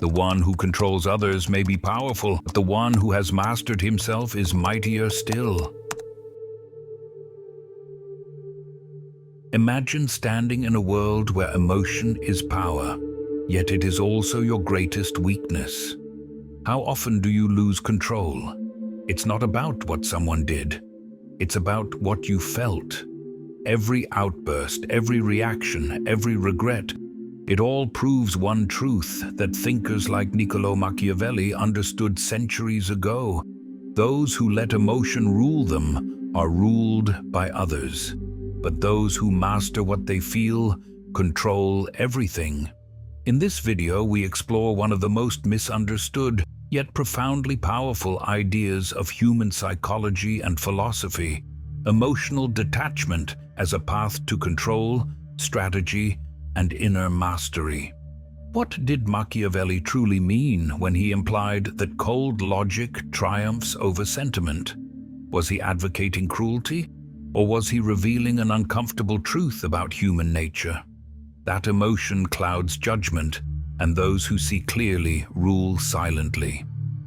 The one who controls others may be powerful, but the one who has mastered himself is mightier still. Imagine standing in a world where emotion is power, yet it is also your greatest weakness. How often do you lose control? It's not about what someone did. It's about what you felt. Every outburst, every reaction, every regret, it all proves one truth that thinkers like Niccolo Machiavelli understood centuries ago. Those who let emotion rule them are ruled by others. But those who master what they feel control everything. In this video, we explore one of the most misunderstood yet profoundly powerful ideas of human psychology and philosophy: emotional detachment as a path to control, strategy, and inner mastery. What did Machiavelli truly mean when he implied that cold logic triumphs over sentiment? Was he advocating cruelty, or was he revealing an uncomfortable truth about human nature? That emotion clouds judgment, and those who see clearly rule silently.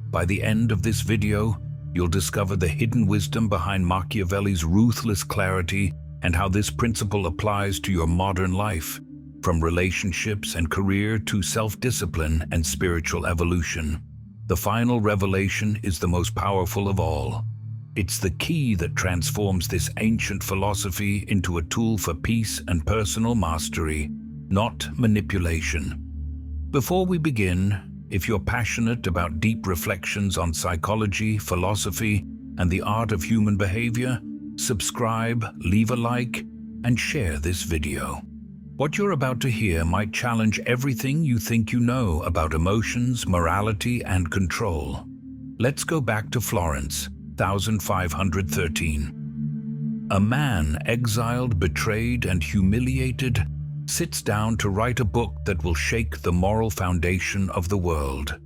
By the end of this video, you'll discover the hidden wisdom behind Machiavelli's ruthless clarity and how this principle applies to your modern life, from relationships and career to self-discipline and spiritual evolution. The final revelation is the most powerful of all. It's the key that transforms this ancient philosophy into a tool for peace and personal mastery, not manipulation. Before we begin, if you're passionate about deep reflections on psychology, philosophy, and the art of human behavior, subscribe, leave a like, and share this video. What you're about to hear might challenge everything you think you know about emotions, morality, and control. Let's go back to Florence, 1513. A man exiled, betrayed, and humiliated sits down to write a book that will shake the moral foundation of the world.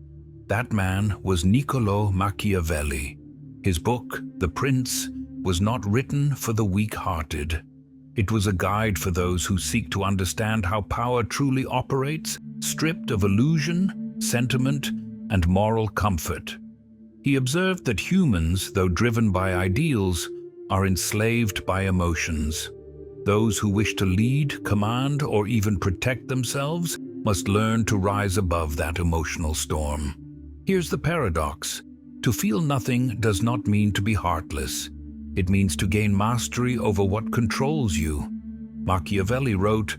That man was Niccolo Machiavelli. His book, The Prince, was not written for the weak-hearted. It was a guide for those who seek to understand how power truly operates, stripped of illusion, sentiment, and moral comfort. He observed that humans, though driven by ideals, are enslaved by emotions. Those who wish to lead, command, or even protect themselves must learn to rise above that emotional storm. Here's the paradox. To feel nothing does not mean to be heartless. It means to gain mastery over what controls you. Machiavelli wrote,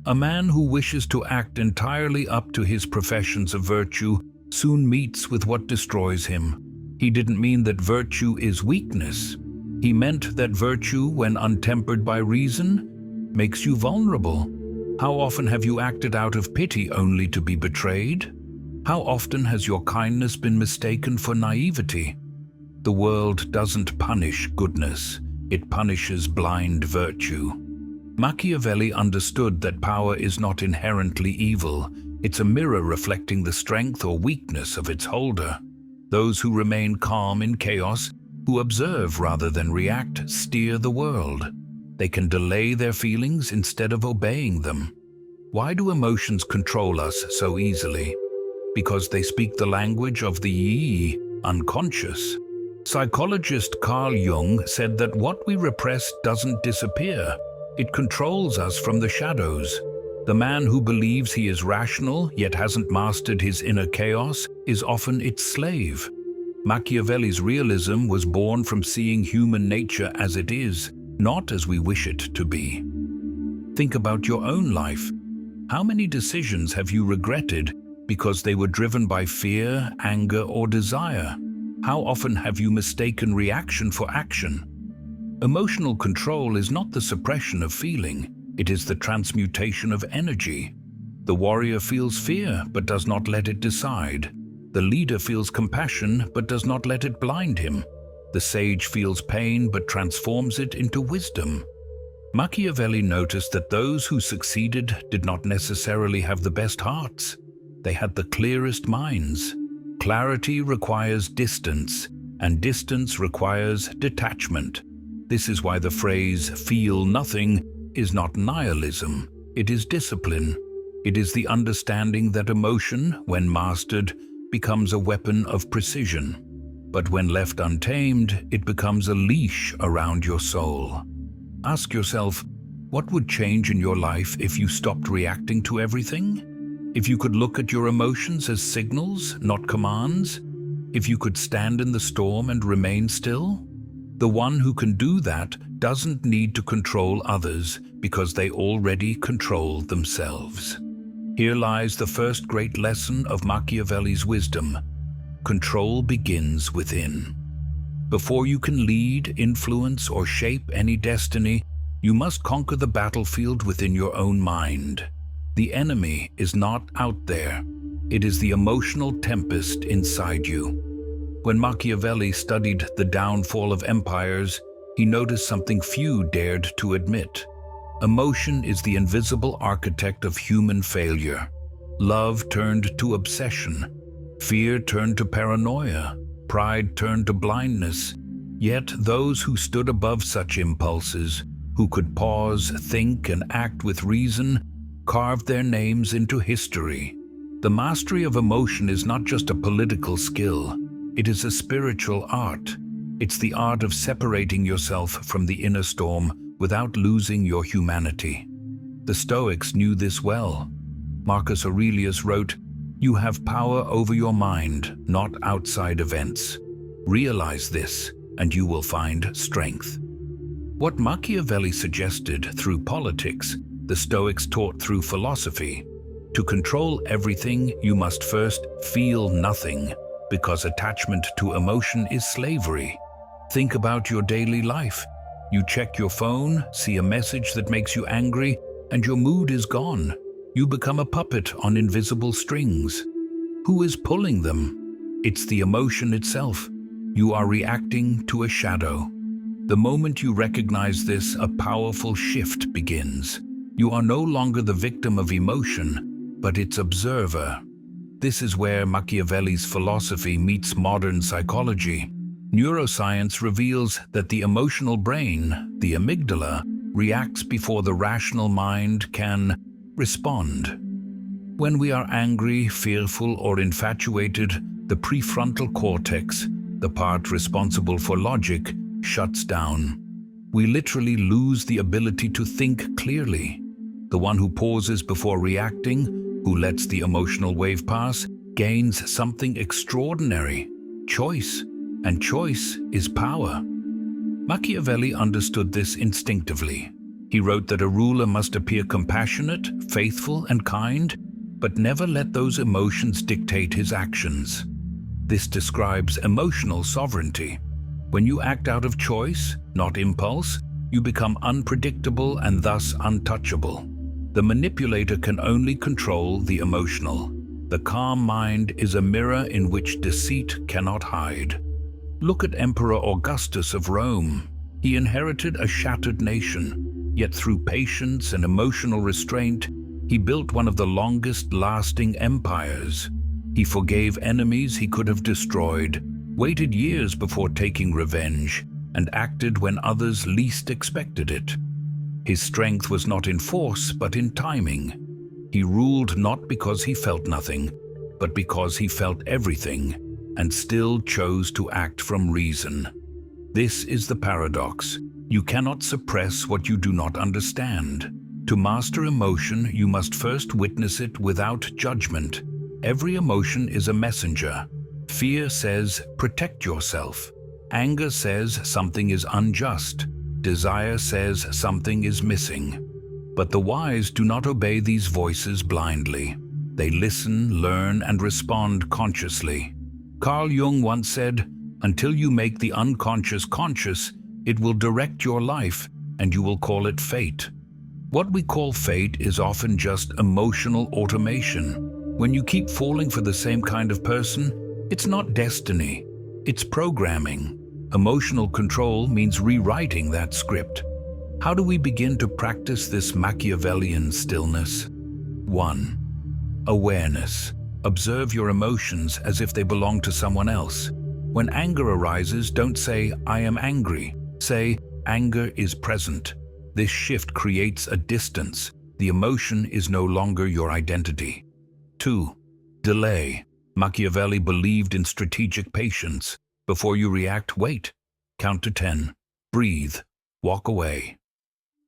"A man who wishes to act entirely up to his professions of virtue soon meets with what destroys him." He didn't mean that virtue is weakness. He meant that virtue, when untempered by reason, makes you vulnerable. How often have you acted out of pity only to be betrayed? How often has your kindness been mistaken for naivety? The world doesn't punish goodness, it punishes blind virtue. Machiavelli understood that power is not inherently evil, it's a mirror reflecting the strength or weakness of its holder. Those who remain calm in chaos, who observe rather than react, steer the world. They can delay their feelings instead of obeying them. Why do emotions control us so easily? Because they speak the language of the unconscious. Psychologist Carl Jung said that what we repress doesn't disappear. It controls us from the shadows. The man who believes he is rational yet hasn't mastered his inner chaos is often its slave. Machiavelli's realism was born from seeing human nature as it is, not as we wish it to be. Think about your own life. How many decisions have you regretted because they were driven by fear, anger, or desire? How often have you mistaken reaction for action? Emotional control is not the suppression of feeling, it is the transmutation of energy. The warrior feels fear but does not let it decide. The leader feels compassion but does not let it blind him. The sage feels pain but transforms it into wisdom. Machiavelli noticed that those who succeeded did not necessarily have the best hearts. They had the clearest minds. Clarity requires distance, and distance requires detachment. This is why the phrase "feel nothing" is not nihilism, it is discipline. It is the understanding that emotion, when mastered, becomes a weapon of precision. But when left untamed, it becomes a leash around your soul. Ask yourself, what would change in your life if you stopped reacting to everything? If you could look at your emotions as signals, not commands? If you could stand in the storm and remain still? The one who can do that doesn't need to control others because they already control themselves. Here lies the first great lesson of Machiavelli's wisdom. Control begins within. Before you can lead, influence, or shape any destiny, you must conquer the battlefield within your own mind. The enemy is not out there. It is the emotional tempest inside you. When Machiavelli studied the downfall of empires, he noticed something few dared to admit. Emotion is the invisible architect of human failure. Love turned to obsession. Fear turned to paranoia. Pride turned to blindness. Yet those who stood above such impulses, who could pause, think, and act with reason, carved their names into history. The mastery of emotion is not just a political skill. It is a spiritual art. It's the art of separating yourself from the inner storm without losing your humanity. The Stoics knew this well. Marcus Aurelius wrote, "You have power over your mind, not outside events. Realize this, and you will find strength." What Machiavelli suggested through politics, the Stoics taught through philosophy. To control everything, you must first feel nothing, because attachment to emotion is slavery. Think about your daily life. You check your phone, see a message that makes you angry, and your mood is gone. You become a puppet on invisible strings. Who is pulling them? It's the emotion itself. You are reacting to a shadow. The moment you recognize this, a powerful shift begins. You are no longer the victim of emotion, but its observer. This is where Machiavelli's philosophy meets modern psychology. Neuroscience reveals that the emotional brain, the amygdala, reacts before the rational mind can respond. When we are angry, fearful, or infatuated, the prefrontal cortex, the part responsible for logic, shuts down. We literally lose the ability to think clearly. The one who pauses before reacting, who lets the emotional wave pass, gains something extraordinary: choice. And choice is power. Machiavelli understood this instinctively. He wrote that a ruler must appear compassionate, faithful, and kind, but never let those emotions dictate his actions. This describes emotional sovereignty. When you act out of choice, not impulse, you become unpredictable and thus untouchable. The manipulator can only control the emotional. The calm mind is a mirror in which deceit cannot hide. Look at Emperor Augustus of Rome. He inherited a shattered nation, yet through patience and emotional restraint, he built one of the longest-lasting empires. He forgave enemies he could have destroyed, waited years before taking revenge, and acted when others least expected it. His strength was not in force, but in timing. He ruled not because he felt nothing, but because he felt everything, and still chose to act from reason. This is the paradox. You cannot suppress what you do not understand. To master emotion, you must first witness it without judgment. Every emotion is a messenger. Fear says, protect yourself. Anger says something is unjust. Desire says something is missing. But the wise do not obey these voices blindly. They listen, learn, and respond consciously. Carl Jung once said, "Until you make the unconscious conscious, it will direct your life, and you will call it fate." What we call fate is often just emotional automation. When you keep falling for the same kind of person, it's not destiny, it's programming. Emotional control means rewriting that script. How do we begin to practice this Machiavellian stillness? 1. Awareness. Observe your emotions as if they belong to someone else. When anger arises, don't say, "I am angry." Say, "Anger is present." This shift creates a distance. The emotion is no longer your identity. 2. Delay. Machiavelli believed in strategic patience. Before you react, wait. Count to 10. Breathe. Walk away.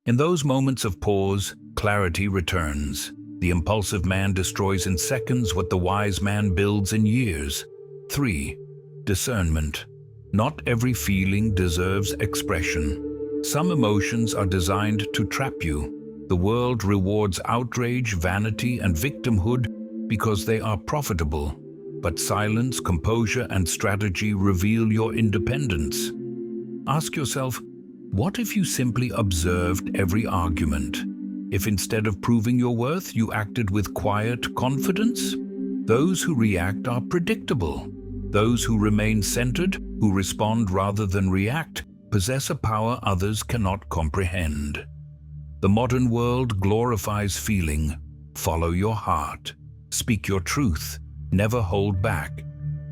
In those moments of pause, clarity returns. The impulsive man destroys in seconds what the wise man builds in years. 3. Discernment. Not every feeling deserves expression. Some emotions are designed to trap you. The world rewards outrage, vanity, and victimhood because they are profitable. But silence, composure, and strategy reveal your independence. Ask yourself, what if you simply observed every argument? If instead of proving your worth, you acted with quiet confidence? Those who react are predictable. Those who remain centered, who respond rather than react, possess a power others cannot comprehend. The modern world glorifies feeling. Follow your heart. Speak your truth. Never hold back.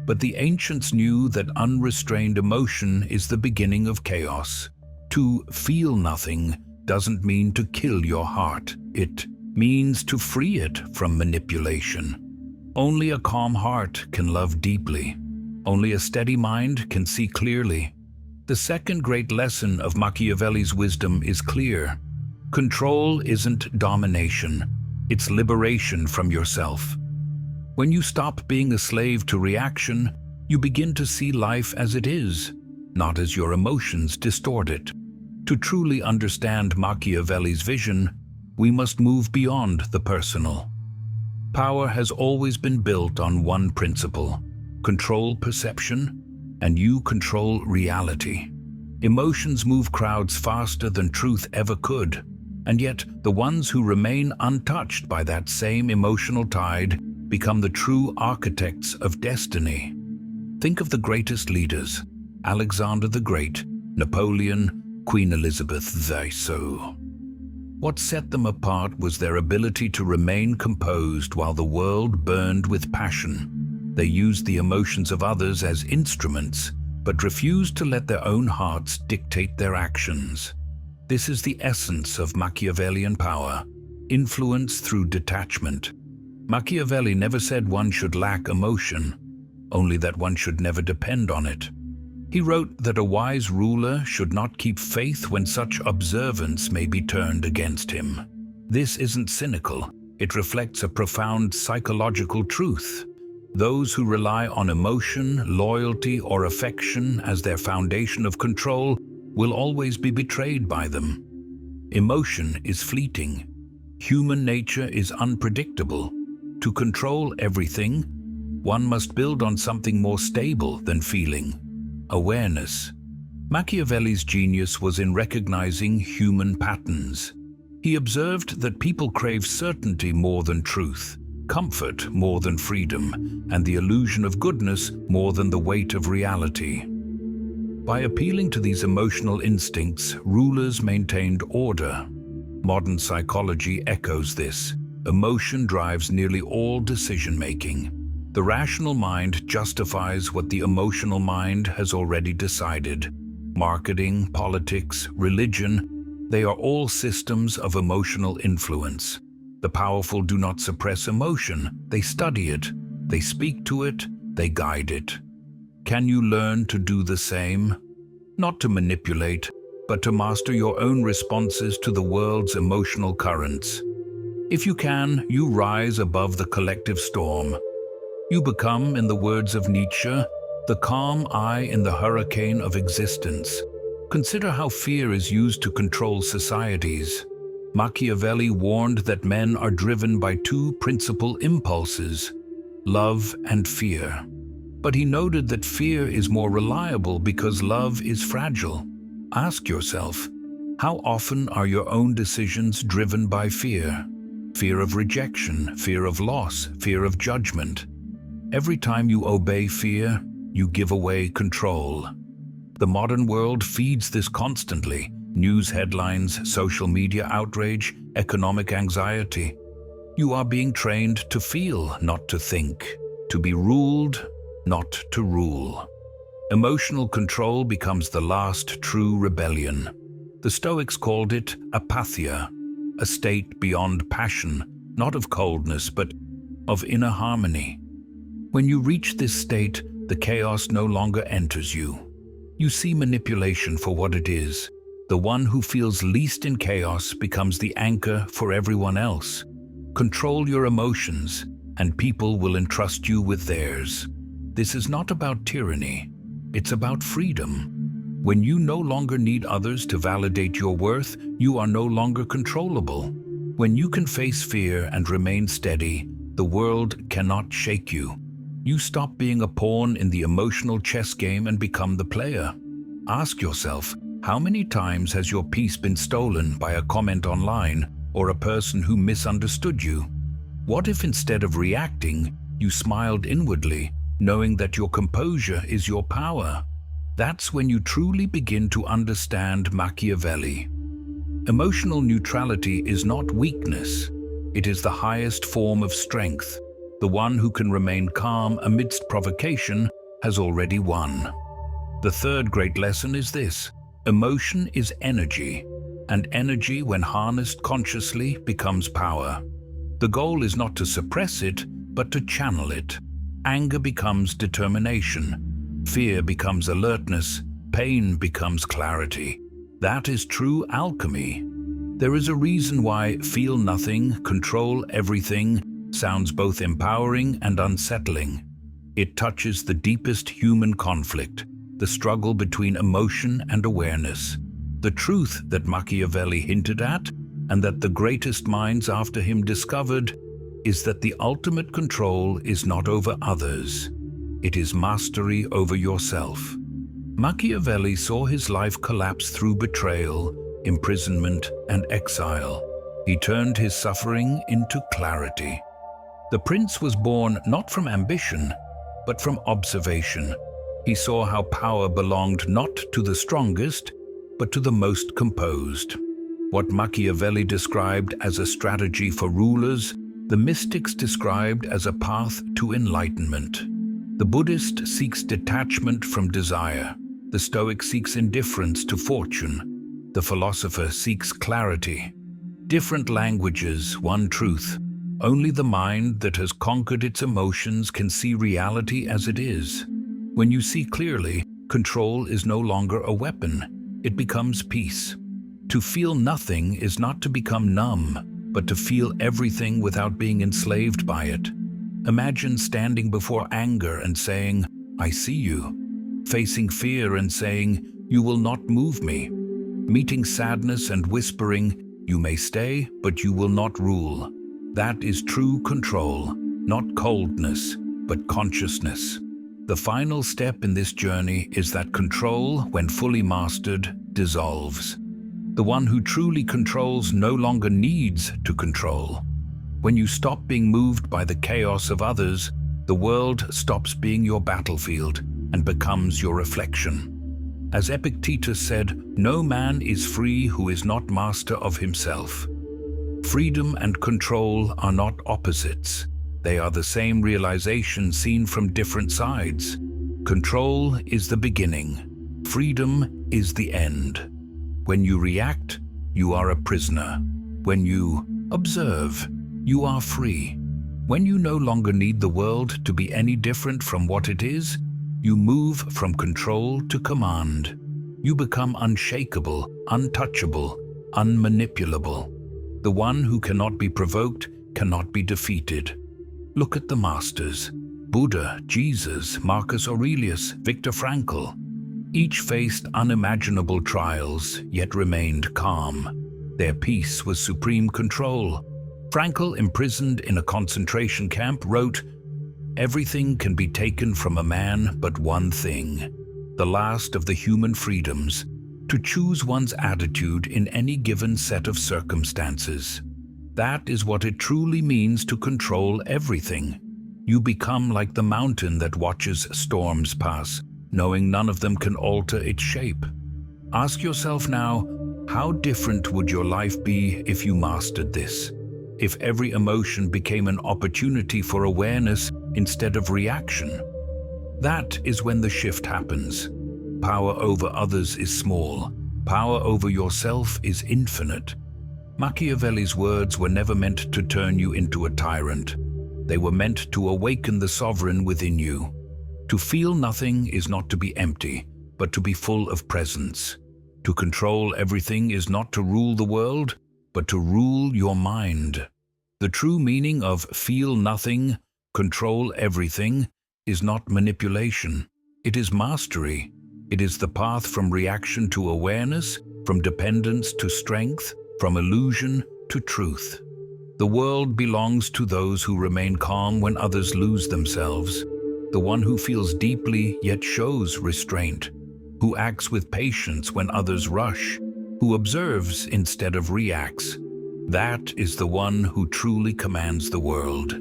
But the ancients knew that unrestrained emotion is the beginning of chaos. To feel nothing doesn't mean to kill your heart. It means to free it from manipulation. Only a calm heart can love deeply. Only a steady mind can see clearly. The second great lesson of Machiavelli's wisdom is clear. Control isn't domination. It's liberation from yourself. When you stop being a slave to reaction, you begin to see life as it is, not as your emotions distort it. To truly understand Machiavelli's vision, we must move beyond the personal. Power has always been built on one principle: control perception, and you control reality. Emotions move crowds faster than truth ever could, and yet the ones who remain untouched by that same emotional tide become the true architects of destiny. Think of the greatest leaders: Alexander the Great, Napoleon, Queen Elizabeth II. What set them apart was their ability to remain composed while the world burned with passion. They used the emotions of others as instruments, but refused to let their own hearts dictate their actions. This is the essence of Machiavellian power: influence through detachment. Machiavelli never said one should lack emotion, only that one should never depend on it. He wrote that a wise ruler should not keep faith when such observance may be turned against him. This isn't cynical. It reflects a profound psychological truth. Those who rely on emotion, loyalty, or affection as their foundation of control will always be betrayed by them. Emotion is fleeting. Human nature is unpredictable. To control everything, one must build on something more stable than feeling: awareness. Machiavelli's genius was in recognizing human patterns. He observed that people crave certainty more than truth, comfort more than freedom, and the illusion of goodness more than the weight of reality. By appealing to these emotional instincts, rulers maintained order. Modern psychology echoes this. Emotion drives nearly all decision-making. The rational mind justifies what the emotional mind has already decided. Marketing, politics, religion, they are all systems of emotional influence. The powerful do not suppress emotion, they study it, they speak to it, they guide it. Can you learn to do the same? Not to manipulate, but to master your own responses to the world's emotional currents. If you can, you rise above the collective storm. You become, in the words of Nietzsche, the calm eye in the hurricane of existence. Consider how fear is used to control societies. Machiavelli warned that men are driven by two principal impulses: love and fear. But he noted that fear is more reliable because love is fragile. Ask yourself, how often are your own decisions driven by fear? Fear of rejection, fear of loss, fear of judgment. Every time you obey fear, you give away control. The modern world feeds this constantly: news headlines, social media outrage, economic anxiety. You are being trained to feel, not to think, to be ruled, not to rule. Emotional control becomes the last true rebellion. The Stoics called it apatheia. a state beyond passion, not of coldness, but of inner harmony. When you reach this state, the chaos no longer enters you. You see manipulation for what it is. The one who feels least in chaos becomes the anchor for everyone else. Control your emotions, and people will entrust you with theirs. This is not about tyranny. It's about freedom. When you no longer need others to validate your worth, you are no longer controllable. When you can face fear and remain steady, the world cannot shake you. You stop being a pawn in the emotional chess game and become the player. Ask yourself, how many times has your peace been stolen by a comment online or a person who misunderstood you? What if instead of reacting, you smiled inwardly, knowing that your composure is your power? That's when you truly begin to understand Machiavelli. Emotional neutrality is not weakness. It is the highest form of strength. The one who can remain calm amidst provocation has already won. The third great lesson is this: emotion is energy, and energy, when harnessed consciously, becomes power. The goal is not to suppress it, but to channel it. Anger becomes determination. Fear becomes alertness. Pain becomes clarity. That is true alchemy. There is a reason why feel nothing, control everything sounds both empowering and unsettling. It touches the deepest human conflict, the struggle between emotion and awareness. The truth that Machiavelli hinted at, and that the greatest minds after him discovered, is that the ultimate control is not over others. It is mastery over yourself. Machiavelli saw his life collapse through betrayal, imprisonment, and exile. He turned his suffering into clarity. The prince was born not from ambition, but from observation. He saw how power belonged not to the strongest, but to the most composed. What Machiavelli described as a strategy for rulers, the mystics described as a path to enlightenment. The Buddhist seeks detachment from desire. The Stoic seeks indifference to fortune. The philosopher seeks clarity. Different languages, one truth. Only the mind that has conquered its emotions can see reality as it is. When you see clearly, control is no longer a weapon. It becomes peace. To feel nothing is not to become numb, but to feel everything without being enslaved by it. Imagine standing before anger and saying, "I see you." Facing fear and saying, "You will not move me." Meeting sadness and whispering, "You may stay, but you will not rule." That is true control, not coldness, but consciousness. The final step in this journey is that control, when fully mastered, dissolves. The one who truly controls no longer needs to control. When you stop being moved by the chaos of others, the world stops being your battlefield and becomes your reflection. As Epictetus said, "No man is free who is not master of himself." Freedom and control are not opposites. They are the same realization seen from different sides. Control is the beginning. Freedom is the end. When you react, you are a prisoner. When you observe, you are free. When you no longer need the world to be any different from what it is, you move from control to command. You become unshakable, untouchable, unmanipulable. The one who cannot be provoked cannot be defeated. Look at the masters: Buddha, Jesus, Marcus Aurelius, Viktor Frankl. Each faced unimaginable trials, yet remained calm. Their peace was supreme control. Frankl, imprisoned in a concentration camp, wrote, "Everything can be taken from a man but one thing, the last of the human freedoms, to choose one's attitude in any given set of circumstances." That is what it truly means to control everything. You become like the mountain that watches storms pass, knowing none of them can alter its shape. Ask yourself now, how different would your life be if you mastered this? If every emotion became an opportunity for awareness instead of reaction? That is when the shift happens. Power over others is small. Power over yourself is infinite. Machiavelli's words were never meant to turn you into a tyrant. They were meant to awaken the sovereign within you. To feel nothing is not to be empty, but to be full of presence. To control everything is not to rule the world, but to rule your mind. The true meaning of feel nothing, control everything, is not manipulation. It is mastery. It is the path from reaction to awareness, from dependence to strength, from illusion to truth. The world belongs to those who remain calm when others lose themselves. The one who feels deeply yet shows restraint, who acts with patience when others rush, who observes instead of reacts. That is the one who truly commands the world.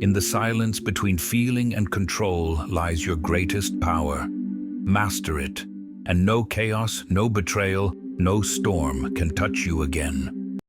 In the silence between feeling and control lies your greatest power. Master it, and no chaos, no betrayal, no storm can touch you again.